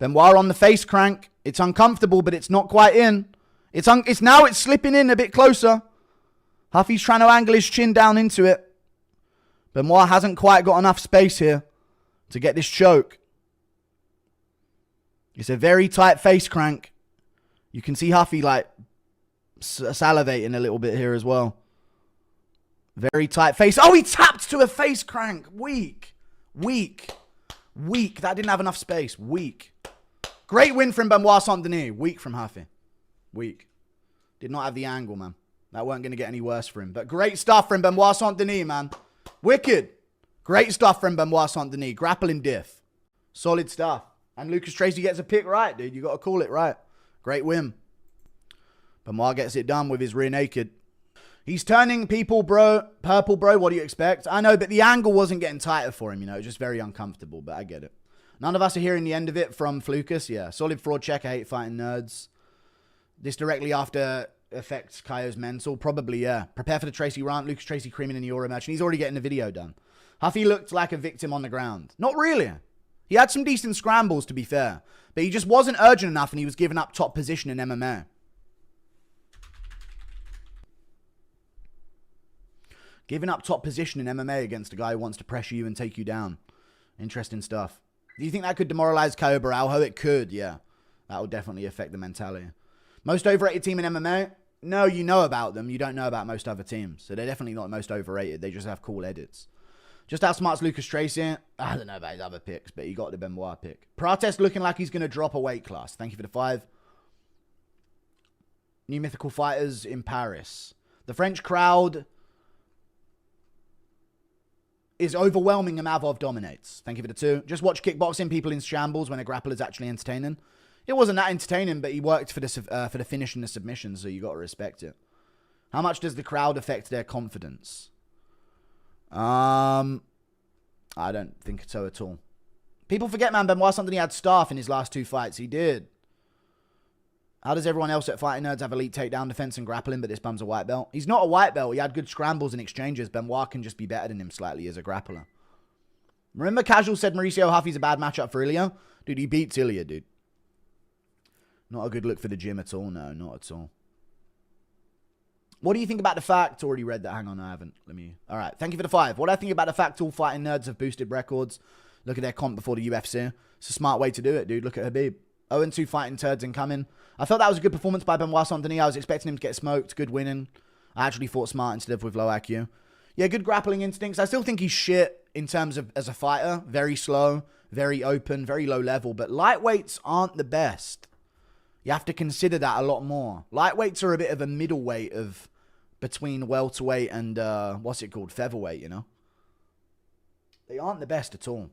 Benoit on the face crank. It's uncomfortable, but it's not quite in. It's slipping in a bit closer. Huffy's trying to angle his chin down into it. Benoit hasn't quite got enough space here to get this choke. It's a very tight face crank. You can see Huffy like salivating a little bit here as well. Very tight face. Oh, he tapped to a face crank. Weak. That didn't have enough space. Weak. Great win from Benoit Saint-Denis. Weak from Huffy. Weak. Did not have the angle, man. That weren't going to get any worse for him. But great stuff from Benoit Saint-Denis, man. Wicked. Great stuff from Benoit Saint-Denis. Grappling diff. Solid stuff. And Lucas Tracy gets a pick right, dude. You got to call it right. Great win. Benoit gets it done with his rear naked. He's turning people, bro. Purple, bro. What do you expect? I know, but the angle wasn't getting tighter for him, you know. It was just very uncomfortable, but I get it. None of us are hearing the end of it from Flukas. Yeah, solid fraud check. I hate fighting nerds. This directly after affects Kayo's mental. Probably, yeah. Prepare for the Tracy rant. Lucas Tracy creaming in the Euro match. And he's already getting the video done. Huffy looked like a victim on the ground. Not really. He had some decent scrambles, to be fair. But he just wasn't urgent enough and he was giving up top position in MMA. Giving up top position in MMA against a guy who wants to pressure you and take you down. Interesting stuff. Do you think that could demoralize Caio Borralho? It could, yeah. That will definitely affect the mentality. Most overrated team in MMA? No, you know about them. You don't know about most other teams. So they're definitely not the most overrated. They just have cool edits. Just outsmarts Lucas Tracy. I don't know about his other picks, but he got the Benoit pick. Protest looking like he's going to drop a weight class. Thank you for the 5. New mythical fighters in Paris. The French crowd is overwhelming and Mavov dominates. Thank you for the 2. Just watch kickboxing people in shambles when a grappler's actually entertaining. It wasn't that entertaining, but he worked for the finish and the submission, so you got to respect it. How much does the crowd affect their confidence? I don't think so at all. People forget, man, Benoit Saint-Denis had staff in his last 2 fights. He did. How does everyone else at Fighting Nerds have elite takedown defense and grappling, but this bum's a white belt? He's not a white belt. He had good scrambles and exchanges. Benoit can just be better than him slightly as a grappler. Remember Casual said Mauricio Huffy's a bad matchup for Ilya? Dude, he beats Ilya, dude. Not a good look for the gym at all. No, not at all. What do you think about the fact? Already read that. Hang on, I haven't. All right, thank you for the 5. What do I think about the fact all Fighting Nerds have boosted records? Look at their comp before the UFC. It's a smart way to do it, dude. Look at Habib. 0-2 fighting turds incoming. I thought that was a good performance by Benoit Saint-Denis. I was expecting him to get smoked. Good winning. I actually fought smart instead of with low IQ. Yeah, good grappling instincts. I still think he's shit in terms of as a fighter. Very slow, very open, very low level. But lightweights aren't the best. You have to consider that a lot more. Lightweights are a bit of a middleweight of between welterweight and, what's it called? Featherweight, you know? They aren't the best at all.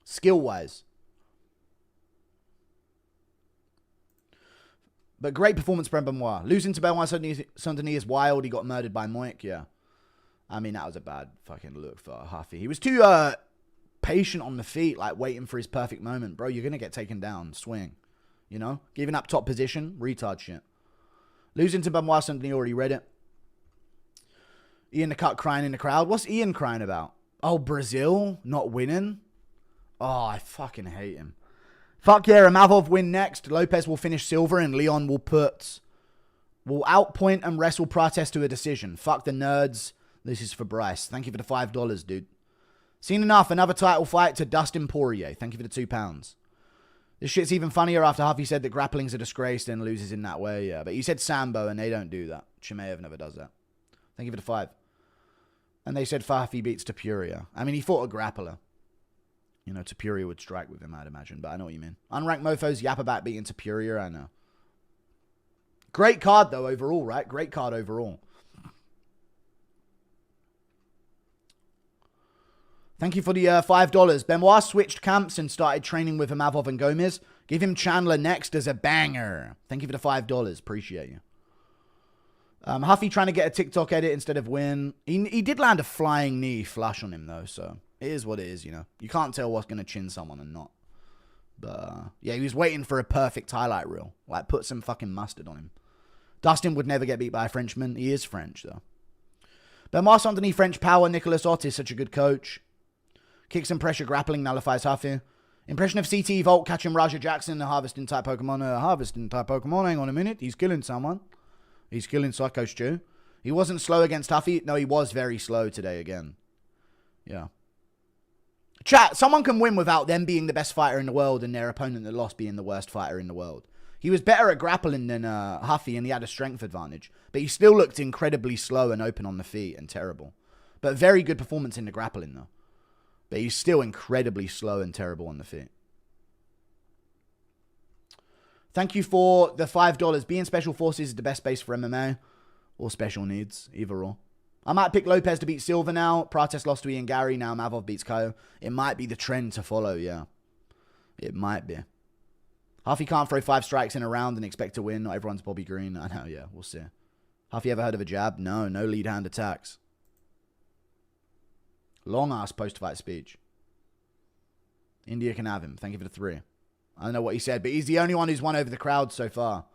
Skill-wise. But great performance from Benoit. Losing to Benoit Saint-Denis is wild. He got murdered by Moik, yeah. I mean, that was a bad fucking look for Huffy. He was too patient on the feet, like waiting for his perfect moment. Bro, you're going to get taken down. Swing. You know? Giving up top position. Retard shit. Losing to Benoit Saint-Denis, already read it. Ian the Cut crying in the crowd. What's Ian crying about? Oh, Brazil not winning? Oh, I fucking hate him. Fuck yeah, Amavov win next. Lopez will finish silver and Leon will outpoint and wrestle Protest to a decision. Fuck the nerds. This is for Bryce. Thank you for the $5, dude. Seen enough. Another title fight to Dustin Poirier. Thank you for the £2. This shit's even funnier after Huffy said that grappling's a disgrace and loses in that way. Yeah, but you said Sambo and they don't do that. Chimaev never does that. Thank you for the 5. And they said Huffy beats Topuria. I mean, he fought a grappler. You know, Topuria would strike with him, I'd imagine. But I know what you mean. Unranked mofos yap about beating Topuria, I know. Great card, though, overall, right? Great card overall. Thank you for the $5. Benoit switched camps and started training with Amavov and Gomez. Give him Chandler next as a banger. Thank you for the $5. Appreciate you. Huffy trying to get a TikTok edit instead of win. He did land a flying knee flush on him, though, so it is what it is, you know. You can't tell what's going to chin someone and not. But, yeah, he was waiting for a perfect highlight reel. Like, put some fucking mustard on him. Dustin would never get beat by a Frenchman. He is French, though. Benoit Saint-Denis, French power. Nicolas Ott is such a good coach. Kicks and pressure grappling nullifies Huffy. Impression of CT Volt catching Raja Jackson, a harvesting type Pokemon. Harvesting type Pokemon. Hang on a minute. He's killing someone. He's killing Psycho Stew. He wasn't slow against Huffy. No, he was very slow today again. Yeah. Chat, someone can win without them being the best fighter in the world and their opponent that lost being the worst fighter in the world. He was better at grappling than Huffy, and he had a strength advantage. But he still looked incredibly slow and open on the feet and terrible. But very good performance in the grappling, though. But he's still incredibly slow and terrible on the feet. Thank you for the $5. Being Special Forces is the best base for MMA. Or special needs, either or. I might pick Lopez to beat Silva now. Prates lost to Ian Gary. Now Mavov beats Ko. It might be the trend to follow, yeah. It might be. Huffy can't throw 5 strikes in a round and expect to win. Not everyone's Bobby Green. I know, yeah, we'll see. Huffy ever heard of a jab? No, no lead hand attacks. Long-ass post-fight speech. India can have him. Thank you for the 3. I don't know what he said, but he's the only one who's won over the crowd so far.